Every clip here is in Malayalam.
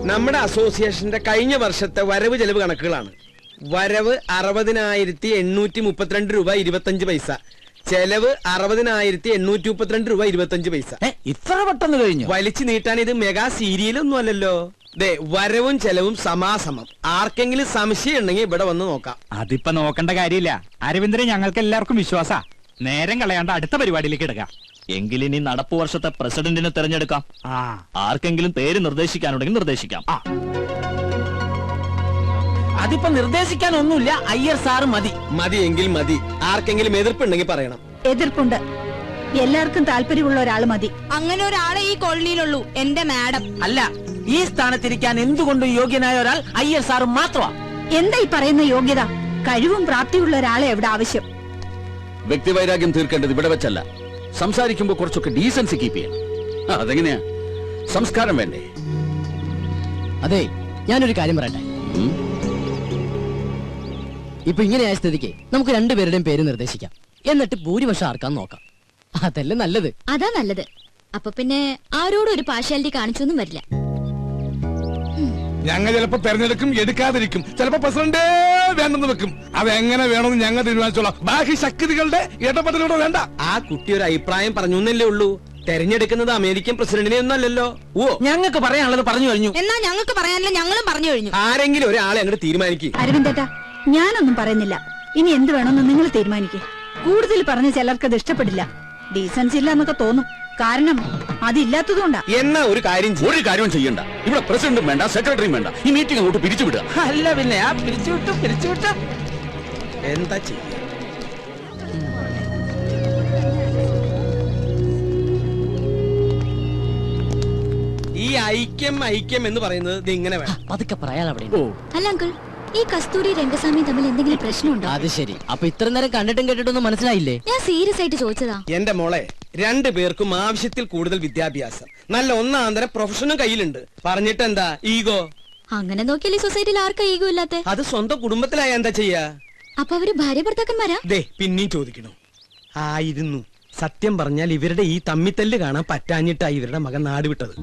നമ്മുടെ അസോസിയേഷന്റെ കഴിഞ്ഞ വർഷത്തെ വരവ് ചെലവ് കണക്കുകളാണ്. വരവ് 60,832 രൂപ 25 പൈസ, ചെലവ് 60,832 രൂപ 25 പൈസ. ഇത്ര പെട്ടെന്ന് കഴിഞ്ഞു? വലിച്ചു നീട്ടാൻ ഇത് മെഗാ സീരിയലൊന്നും അല്ലല്ലോ. ദേ, വരവും ചെലവും സമാസമം. ആർക്കെങ്കിലും സംശയം ഉണ്ടെങ്കിൽ ഇവിടെ വന്ന് നോക്കാം. അതിപ്പോ നോക്കേണ്ട കാര്യമില്ല അരവിന്ദനെ, ഞങ്ങൾക്ക് എല്ലാവർക്കും വിശ്വാസ. നേരം കളയാണ്ട് അടുത്ത പരിപാടിയിലേക്ക് എടുക്കാം. എങ്കിലിനി നടപ്പു വർഷത്തെ പ്രസിഡന്റിനെ തെരഞ്ഞെടുക്കാം. ആർക്കെങ്കിലും പേര് നിർദ്ദേശിക്കാനുണ്ടെങ്കിൽ നിർദ്ദേശിക്കാം. അതിപ്പോ നിർദ്ദേശിക്കാനൊന്നുമില്ല, അയ്യർ സാറ് മതി. മതിയെങ്കിൽ മതി. ആർക്കെങ്കിലും എതിർപ്പുണ്ടെങ്കിൽ പറയണം. എതിർപ്പുണ്ട്. എല്ലാവർക്കും താല്പര്യമുള്ള ഒരാള് മതി. അങ്ങനെ ഒരാളെ ഈ കോളനിയിലുള്ളൂ, എന്റെ മാഡം. അല്ല, ഈ സ്ഥാനത്തിരിക്കാൻ എന്തുകൊണ്ടും യോഗ്യനായ ഒരാൾ അയ്യർ സാറ് മാത്രമാണ്. എന്താ ഈ പറയുന്ന യോഗ്യത? കഴിവും പ്രാപ്തിയുള്ള ഒരാളെ എവിടെ ആവശ്യം. വ്യക്തിവൈരാഗ്യം തീർക്കേണ്ടത് ഇവിടെ വെച്ചല്ല. സംസാരിക്കുമ്പോ കുറച്ചൊക്കെ ഡീസൻസി കീപ്പ് ചെയ്യണം. അതെങ്ങനെയാ? സംസ്കാരം വേണ്ടേ? അതെ, ഞാനൊരു കാര്യം പറയട്ടെ. ഇപ്പൊ ഇങ്ങനെയായ സ്ഥിതിക്ക് നമുക്ക് രണ്ടുപേരുടെയും പേര് നിർദ്ദേശിക്കാം. എന്നിട്ട് ഭൂരിപക്ഷം ആർക്കാൻ നോക്കാം. അതല്ലേ നല്ലത്? അതാ നല്ലത്. അപ്പൊ പിന്നെ ആരോടും ഒരു പാർഷ്യാലിറ്റി കാണിച്ചൊന്നും വരില്ല. ഞങ്ങൾ ചിലപ്പോ തെരഞ്ഞെടുക്കും, എടുക്കാതിരിക്കും. ചിലപ്പോ പ്രസിഡന്റ് വേണ്ടെന്ന് വെക്കും. അതെങ്ങനെ വേണമെന്ന് ഞങ്ങൾ തീരുമാനിച്ചോളാം. ബാക്കി ശക്തികളുടെ ഇടപെടലൂടെ വേണ്ട. ആ കുട്ടി ഒരു അഭിപ്രായം പറഞ്ഞു എന്നല്ലേ ഉള്ളൂ. തെരഞ്ഞെടുക്കുന്നത് അമേരിക്കൻ പ്രസിഡന്റിനെ ഒന്നല്ലല്ലോ. ഓ, ഞങ്ങൾക്ക് പറയാനുള്ളത് പറഞ്ഞു കഴിഞ്ഞു. എന്നാ ഞങ്ങൾക്ക് പറയാനില്ല, ഞങ്ങളും പറഞ്ഞു കഴിഞ്ഞു. ആരെങ്കിലും ഒരാളെ അങ്ങോട്ട് തീരുമാനിക്കും. അരവിന്ദേട്ടാ, ഞാനൊന്നും പറയുന്നില്ല. ഇനി എന്ത് വേണമെന്ന് നിങ്ങൾ തീരുമാനിക്കേ. കൂടുതൽ പറഞ്ഞ് ചിലർക്കത് ഇഷ്ടപ്പെടില്ല. ഡീസൻസി ഇല്ല എന്നൊക്കെ തോന്നും. കാരണം അതില്ലാത്തതുകൊണ്ടാ. എന്നാ ഒരു കാര്യം ചെയ്യണ്ട. ഇവിടെ പ്രസിഡന്റും വേണ്ട, സെക്രട്ടറിയും വേണ്ട. ഈ മീറ്റിംഗ് അങ്ങോട്ട് പിരിച്ചുവിടുക. അല്ല പിന്നെ പിരിച്ചുവിട്ടു. എന്താ ചെയ്യ? ഈ ഐക്യം എന്ന് പറയുന്നത് ഇങ്ങനെ വേണം. അതൊക്കെ പറയാൻ അവിടെ. അല്ല അങ്കിൾ, ഈ കസ്തൂരി രംഗസ്വാമി തമ്മിൽ എന്തെങ്കിലും പ്രശ്നമുണ്ടോ? അത് ശരി. അപ്പൊ ഇത്ര നേരം കണ്ടിട്ടും കേട്ടിട്ടൊന്നും മനസ്സിലായില്ലേ? ഞാൻ സീരിയസ് ആയിട്ട് ചോദിച്ചതാ. എന്റെ മോളെ, രണ്ടു പേർക്കും ആവശ്യത്തിൽ കൂടുതൽ വിദ്യാഭ്യാസം, നല്ല ഒന്നാന്തരം പ്രൊഫഷനും കയ്യിലുണ്ട്. പറഞ്ഞിട്ട് എന്താ ഈഗോ? അങ്ങനെ നോക്കിയാൽ ഈ സൊസൈറ്റിയിൽ ആർക്കാ ഈഗോ ഇല്ലാത്തെ? അത് സ്വന്തം കുടുംബത്തിലായ എന്താ ചെയ്യാ? അപ്പൊ അവര് ഭാര്യ ഭർത്താക്കന്മാരാ? ദേ, പിന്നെയും ചോദിക്കണോ? ആയിരുന്നു. സത്യം പറഞ്ഞാൽ ഇവരുടെ ഈ തമ്മിത്തല്ല് കാണാൻ പറ്റാഞ്ഞിട്ടാ ഇവരുടെ മകൻ നാട് വിട്ടത്.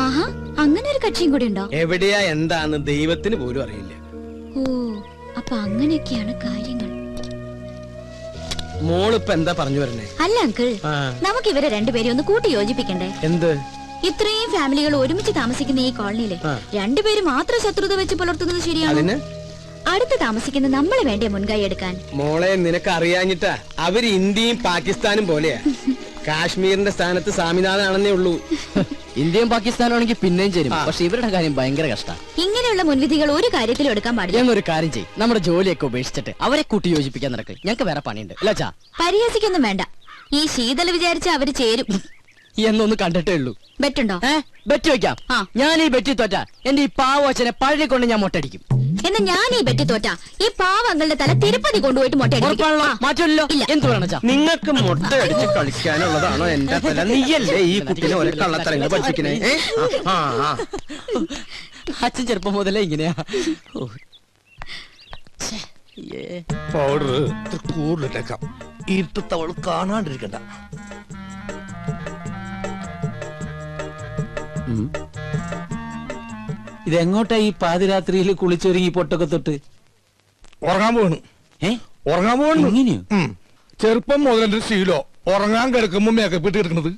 ആഹാ, അങ്ങനെ ഒരു കക്ഷിയും കൂടി ഉണ്ടോ? എവിടെയാ എന്താന്ന് ദൈവത്തിന് പോലും അറിയില്ല. ഓ, അപ്പൊ അങ്ങനെയൊക്കെയാണ് കാര്യങ്ങൾ. മോളിപ്പ എന്താ പറഞ്ഞു വരണേ? അല്ല അങ്കിൾ, നമുക്ക് ഇവരെ രണ്ടുപേരും ഒന്ന് കൂട്ടി യോജിപ്പിക്കണ്ടേ? എന്ത്? ഇത്രയും ഫാമിലികൾ ഒരുമിച്ച് താമസിക്കുന്ന ഈ കോളനിയില് രണ്ടുപേരും മാത്രം ശത്രുത വെച്ച് പുലർത്തുന്നത് ശരിയാണ്? അടുത്ത് താമസിക്കുന്ന നമ്മളെ വേണ്ടേ മുൻകൈ എടുക്കാൻ? മോളെ, നിനക്ക് അറിയാഞ്ഞിട്ടാ. അവര് ഇന്ത്യയും പാകിസ്ഥാനും പോലെയാ. കാശ്മീരിന്റെ സ്ഥാനത്ത് സ്വാമിനാഥനാണെന്നേ ഉള്ളൂ. ഇന്ത്യയും പാകിസ്ഥാനും ആണെങ്കിൽ പിന്നെയും ചേരും. പക്ഷെ ഇവരുടെ കാര്യം ഭയങ്കര കഷ്ടമാണ്. ഇങ്ങനെയുള്ള മുൻവിധികൾ ഒരു കാര്യത്തിലും എടുക്കാൻ പാടില്ല. ഞങ്ങൾ ഒരു കാര്യം ചെയ്യും, നമ്മുടെ ജോലിയൊക്കെ ഉപേക്ഷിച്ചിട്ട് അവരെ കൂട്ടി യോജിപ്പിക്കാൻ നടക്കും. ഞങ്ങൾക്ക് വേറെ പണിയുണ്ട്. അല്ലാച്ചാ പരിഹസിക്കൊന്നും വേണ്ട. ഈ ശീതൽ വിചാരിച്ച അവര് ചേരും എന്നൊന്ന് കണ്ടിട്ടേ ഉള്ളൂ. ബെറ്റുണ്ടോ? ബെറ്റ് വെക്കാം. ഞാൻ ഈ ബെറ്റി തോറ്റ എന്റെ ഈ പാവച്ചനെ പഴയ കൊണ്ട് ഞാൻ മൊട്ടടിക്കും. എന്നാ ഞാൻ ഈ ബെറ്റി തോറ്റ ഈ പാവങ്ങളുടെ തല തിരുപ്പതി കൊണ്ടുപോയിട്ട് മാറ്റമല്ലോ. എന്ത് വേണം? നിങ്ങൾക്ക് മുട്ട അടിച്ച് കളിക്കാനുള്ളതാണോ എന്റെ തല? നീയല്ലേ ഈ കുട്ടിനെ ഒരേ കള്ളത്തരങ്ങൾ പഠിപ്പിക്കണേ? അച്ഛൻ ചെറുപ്പം മുതലേ ഇങ്ങനെയാ. പൗഡർ കൂടുതലിട്ടേക്കാം. ഇരുട്ടത്തവള് കാണാണ്ടിരിക്കണ്ട. ഇതെങ്ങോട്ടാ ഈ പാതിരാത്രിയിൽ കുളിച്ചൊരുങ്ങി പൊട്ടൊക്കെ തൊട്ട്? ഉറങ്ങാൻ പോകണു. ഉറങ്ങാൻ പോകണു. ചെറുപ്പം മുതലെന്റെ ശീലോ ഉറങ്ങാൻ കിടക്കുമ്പോ മേക്കപ്പ് ഇട്ട് കിടക്കണത്.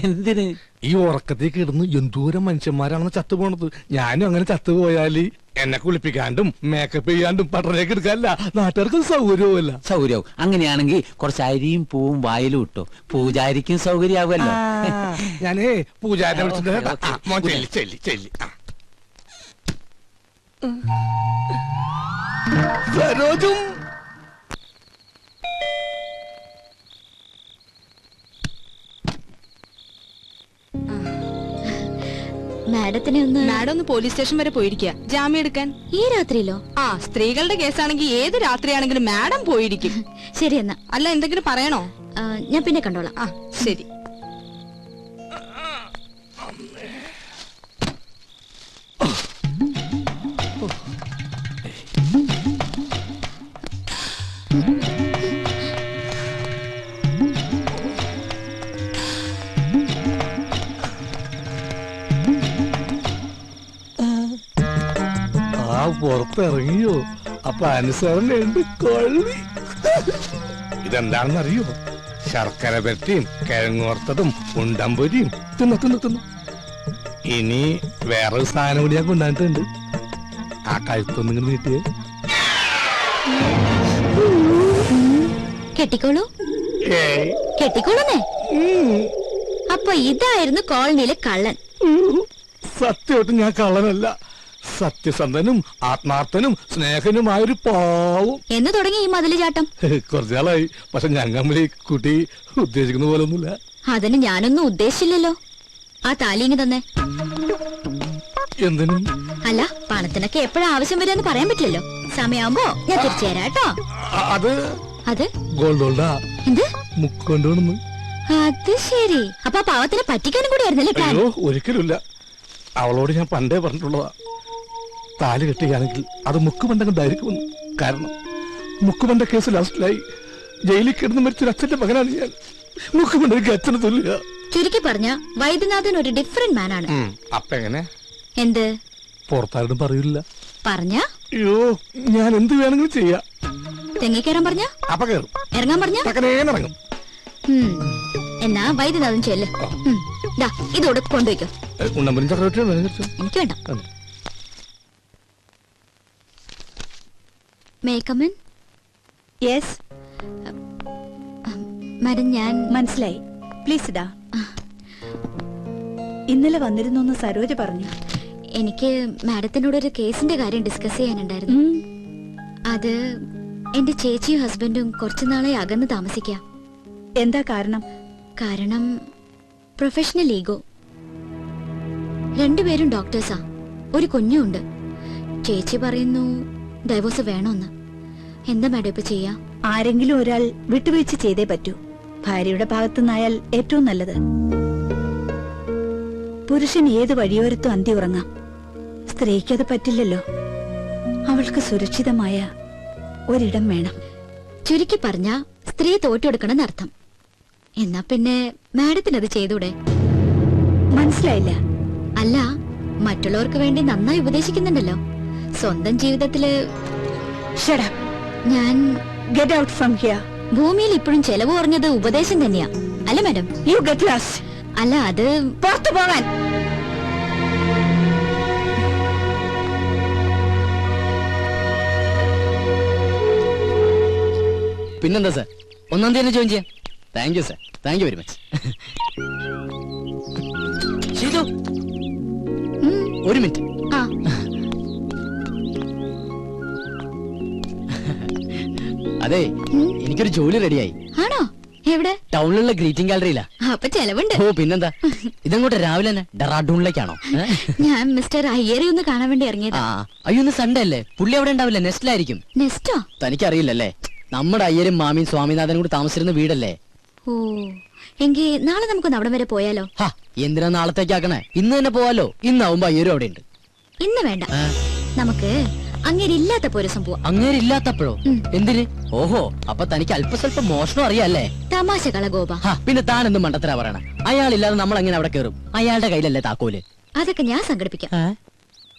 എന്തിന്? ഈ ഉറക്കത്തേക്ക് ഇടുന്ന് എന്തോരം മനുഷ്യന്മാരാണെന്ന് ചത്തുപോണത്. ഞാനും അങ്ങനെ ചത്തുപോയാല് എന്നെ കുളിപ്പിക്കാണ്ടും മേക്കപ്പ് ചെയ്യാണ്ടും പട്ടണേക്ക് എടുക്കാനല്ല, നാട്ടുകാർക്ക് സൗകര്യവുമല്ല. സൗകര്യവും. അങ്ങനെയാണെങ്കിൽ കുറച്ച് അരിയും പൂവും വായിലും ഇട്ടോ, പൂജാരിക്കും സൗകര്യമാവുമല്ലോ. ഞാനേ പൂജാരിനെ വിളിച്ചിട്ട് സരോജും മാഡം ഒന്ന് പോലീസ് സ്റ്റേഷൻ വരെ പോയിരിക്കുക ജാമ്യം എടുക്കാൻ. ഈ രാത്രിയിലോ? സ്ത്രീകളുടെ കേസാണെങ്കിൽ ഏത് രാത്രിയാണെങ്കിലും മാഡം പോയിരിക്കും. ശരി എന്നാ. അല്ല, എന്തെങ്കിലും പറയണോ? ഞാൻ പിന്നെ കണ്ടോളാം. ശരി. പുറത്തിറങ്ങിയോ? അപ്പൊ അനുസരണയുണ്ട് കൊള്ളി. ഇതെന്താണെന്ന് അറിയോ? ശർക്കര പെരട്ടിയും കിഴങ്ങോർത്തതും ഉണ്ടമ്പൊരിയും തിന്നു. ഇനി വേറൊരു സാധനം കൂടി ഞാൻ കൊണ്ടുവന്നിട്ടുണ്ട്. ആ കഴുത്തൊന്നും ഇങ്ങനെ നീട്ടിയേ. കെട്ടിക്കോളൂ. കെട്ടിക്കോളൂന്നേ. അപ്പൊ ഇതായിരുന്നു കോളനിയിലെ കള്ളൻ. സത്യമായിട്ടും ഞാൻ കള്ളനല്ല. സത്യസന്ധനും ആത്മാർത്ഥനും സ്നേഹനുമായൊരു പാവം. എന്ന് തുടങ്ങി ഈ മതില് ചാട്ടം? കുറച്ചാളായി. പക്ഷെ ഞങ്ങൾ ഈ കുട്ടി ഉദ്ദേശിക്കുന്ന പോലെ ഒന്നുമില്ല. അതിന് ഞാനൊന്നും ഉദ്ദേശിച്ചില്ലല്ലോ. ആ താലിങ്ങി തന്നെ. എന്തിനും? അല്ല, പണത്തിനൊക്കെ എപ്പോഴാ ആവശ്യം വരിക പറയാൻ പറ്റില്ലല്ലോ. സമയമാകുമ്പോ ഞാൻ തിരിച്ചു തരാം കേട്ടോ. അത് ഗോൾഡോൾഡാ എന്ത് മുക്കൊണ്ടോണെന്ന്. അത് ശരി. അപ്പൊ ആ പാവത്തിനെ പറ്റിക്കാനും കൂടി ആയിരുന്നല്ലേ പ്ലാൻ? അയ്യോ, ഒരിക്കലുമില്ല. അവളോട് ഞാൻ പണ്ടേ പറഞ്ഞിട്ടുള്ളതാ, താലി കെട്ടുകയാണെങ്കിൽ അത് മുക്കുമണ്ടണ്ടായിരിക്കുമെന്ന്. കാരണം മുക്കുമണ്ട കേസ് ലാസ്റ്റിലായി ജയിലിൽ കിടന്ന് മരിച്ചൊരു അച്ഛന്റെ മകനാണ് ഞാൻ. മുക്കുമണ്ടയ്ക്ക് അച്ഛന് തുല്യ. ചുരുക്കി പറഞ്ഞ വൈദ്യനാഥൻ ഒരു ഡിഫറെന്റ് മാനാണ്. അപ്പൊ എങ്ങനെ? എന്ത്? പുറത്താരോടും പറയില്ല. പറഞ്ഞ? അയ്യോ, ഞാൻ എന്ത് വേണമെങ്കിലും ചെയ്യാം. തെങ്ങിക്കയറാൻ പറഞ്ഞ? അപ്പൊ കയറും. ഇറങ്ങാൻ പറഞ്ഞ? ഇറങ്ങും. എന്നാ വൈദ്യനാഥൻ ചെല്ല്. ഇതോടെ കൊണ്ടുപോയിക്കോ. ഉണ്ടമ്പരും ചക്രവർത്തിയും എനിക്ക് വേണ്ട. മേക്കമൻ? യെസ് മാഡം, ഞാൻ മനസ്സിലായി. പ്ലീസ് ഇടാ. ഇന്നലെ വന്നിരുന്നു സരോജ പറഞ്ഞു. എനിക്ക് മാഡത്തിനോട് ഒരു കേസിന്റെ കാര്യം ഡിസ്കസ് ചെയ്യാനുണ്ടായിരുന്നു. അത് എന്റെ ചേച്ചിയും ഹസ്ബൻഡും കുറച്ചുനാളെ അകന്ന് താമസിക്കാം. എന്താ കാരണം? കാരണം പ്രൊഫഷണൽ ഈഗോ. രണ്ടുപേരും ഡോക്ടേഴ്സാ. ഒരു കുഞ്ഞുണ്ട്. ചേച്ചി പറയുന്നു ഡൈവോഴ്സ് വേണമെന്ന്. എന്താ മാഡം ഇപ്പൊ ചെയ്യാ? ആരെങ്കിലും ഒരാൾ വിട്ടുവീഴ്ച ചെയ്തേ പറ്റൂ. ഭാര്യയുടെ ഭാഗത്തുനിന്നായാൽ ഏറ്റവും നല്ലത്. പുരുഷൻ ഏത് വഴിയോരത്തും അന്തി ഉറങ്ങാം. സ്ത്രീക്കത് പറ്റില്ലല്ലോ. അവൾക്ക് സുരക്ഷിതമായ ഒരിടം വേണം. ചുരുക്കി പറഞ്ഞ സ്ത്രീ തോറ്റെടുക്കണം അർത്ഥം. എന്നാ പിന്നെ മാഡത്തിനത് ചെയ്തൂടെ? മനസ്സിലായില്ല. അല്ല, മറ്റുള്ളവർക്ക് വേണ്ടി നന്നായി ഉപദേശിക്കുന്നുണ്ടല്ലോ. സ്വന്തം ജീവിതത്തില് ഞാൻ ഗെറ്റ് ഔട്ട് ഫ്രം ഹിയർ. ഭൂമിയിൽ ഇപ്പോഴും ചെലവ് കുറഞ്ഞത് ഉപദേശം തന്നെയാ അല്ല മാഡം? You get lost. അല്ല, അത് പുറത്തു പോകാൻ. പിന്നെന്താ സാർ, 1-ാം തീയതി ജോയിൻ ചെയ്യാം. Thank you sir, thank you very much. Sheethu, ഒരു മിനിറ്റ്. ആ അതെ, എനിക്കൊരു ജോലി റെഡിയായി. ആണോ? എവിടെ? ടൗണിലുള്ള ഗ്രീറ്റിംഗ് ഗാലറിയിലാ. അപ്പൊ ചെലവുണ്ട്. ഓ പിന്നെന്താ. ഇതങ്ങോട്ട് രാവിലെ തന്നെ ഡെറാഡൂണിലേക്കാണോ? ഞാൻ മിസ്റ്റർ അയ്യരെ ഒന്ന് കാണാൻ വേണ്ടി ഇറങ്ങിയതാ. അയ്യോ, ഇന്ന് സൺഡേ അല്ലേ? പുള്ളി അവിടെ ഉണ്ടാവില്ല, നെസ്റ്റിലായിരിക്കും. നെസ്റ്റോ? തനിക്കറിയില്ലല്ലേ, നമ്മുടെ അയ്യരും മാമിയും സ്വാമിനാഥനും കൂടി താമസിച്ചിരുന്ന വീടല്ലേ. ഓ, എങ്കിൽ നാളെ നമുക്കൊന്ന് അവിടം വരെ പോയാലോ? എന്തിനാ നാളത്തേക്കാക്കണേ? ഇന്ന് തന്നെ പോവാലോ. ഇന്നാവുമ്പോ അയ്യരും അവിടെ ഉണ്ട്. ഇന്ന് വേണ്ട, നമുക്ക് അങ്ങേരില്ലാത്തപ്പോ ഒരു സംഭവം. അങ്ങേരില്ലാത്തപ്പോഴോ? എന്തിന്? ഓഹോ, അപ്പൊ തനിക്ക് അല്പസ്വല്പം മോഷണം അറിയാല്ലേ? തമാശകള ഗോപ. പിന്നെ താൻ എന്ത് മണ്ടത്തരാ പറയണ? അയാളില്ലാതെ നമ്മൾ എങ്ങനെ അവിടെ കയറും? അയാളുടെ കയ്യിലല്ലേ താക്കോല്? അതൊക്കെ ഞാൻ സംഘടിപ്പിക്കാം.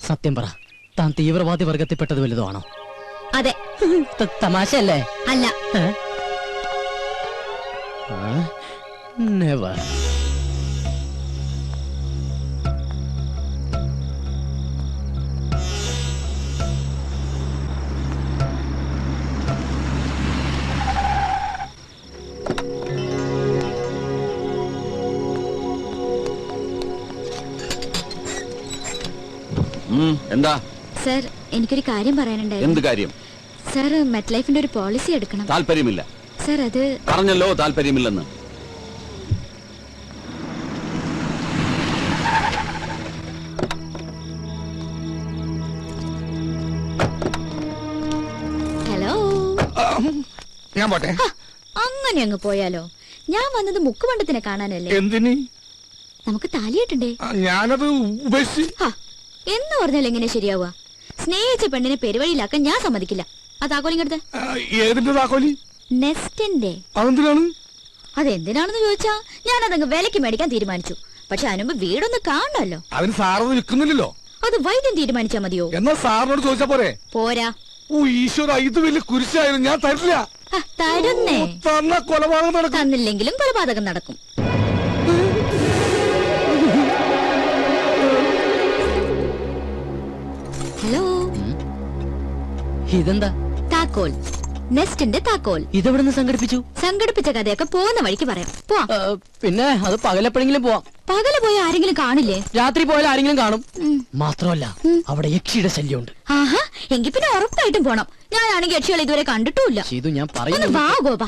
സത്യം പറ, താൻ തീവ്രവാദി വർഗത്തിൽപ്പെട്ടത് വലുതോ ആണോ? അതെ. തമാശയല്ലേ? അല്ല. നെവർ. എന്താ സർ, എനിക്കൊരു കാര്യം പറയാനുണ്ടായിരുന്നു. എന്ത് കാര്യം? സർ, മെറ്റ് ലൈഫിന്റെ ഒരു പോളിസി എടുക്കണം. താല്പര്യമില്ല. സർ, അത് പറഞ്ഞല്ലോ താല്പര്യമില്ലെന്ന്. ഹലോ. ഞാൻ പോട്ടെ. അങ്ങനെ അങ്ങ് പോയാലോ? ഞാൻ വന്നത് മുക്കുമണ്ടത്തിനെ കാണാനല്ലേ. എന്തിന്? നമുക്ക് താലിയിട്ടുണ്ട്. ഞാനത് ഉപേക്ഷിച്ച്. എന്ന് പറഞ്ഞാൽ എങ്ങനെ ശരിയാവുക? സ്നേഹിച്ച പെണ്ണിനെ പെരുവഴിയിലാക്കാൻ ഞാൻ സമ്മതിക്കില്ല. ആ താക്കോലിങ്ങടുത്ത്. ഏതിന്റെ താക്കോലി? നെസ്റ്റിന്റെ. അതെന്തിനാണ്? അതെന്തിനാണെന്ന് ചോദിച്ചാ ഞാൻ അതങ്ങ് വിലക്ക് മേടിക്കാൻ തീരുമാനിച്ചു. പക്ഷെ അതിനുമ്പ് വീടൊന്ന് കാണണമല്ലോ. അതിന് സാറത് വിൽക്കുന്നില്ലല്ലോ. അത് വൈദ്യം തീരുമാനിച്ചാ മതിയോ? എന്നാ സാറിനോട് ചോദിച്ചാ പോരെ? പോരാ. ഓ ഈശ്വര, ഇത് വലിയ കുരിശായിരുന്നു, ഞാൻ തരില്ല. തരുന്നേ. തന്ന കൊലപാതകം നടക്കും. തന്നില്ലെങ്കിലും കൊലപാതകം നടക്കും. ഹലോ, ഇതെന്താ? താക്കോൽ. നെസ്റ്റിന്റെ താക്കോൽ. ഇതെവിടുന്ന് സംഘടിപ്പിച്ചു? സംഘടിപ്പിച്ച കഥയൊക്കെ പോകുന്ന വഴിക്ക് പറയാം. പോവാ. പിന്നെ അത് പകലെപ്പോഴെങ്കിലും പോവാം. പകല് പോയ ആരെങ്കിലും കാണില്ലേ? രാത്രി പോയാൽ ആരെങ്കിലും കാണും. മാത്രമല്ല അവിടെ യക്ഷിയുടെ ശല്യമുണ്ട്. ആഹാ, എങ്കിൽ പിന്നെ ഉറപ്പായിട്ടും പോണം. ഞാനാണെങ്കിൽ യക്ഷികൾ ഇതുവരെ കണ്ടിട്ടുമില്ല. ചെയ്തു ഞാൻ ഒന്ന് പറയുന്നു. വാ ഗോപ.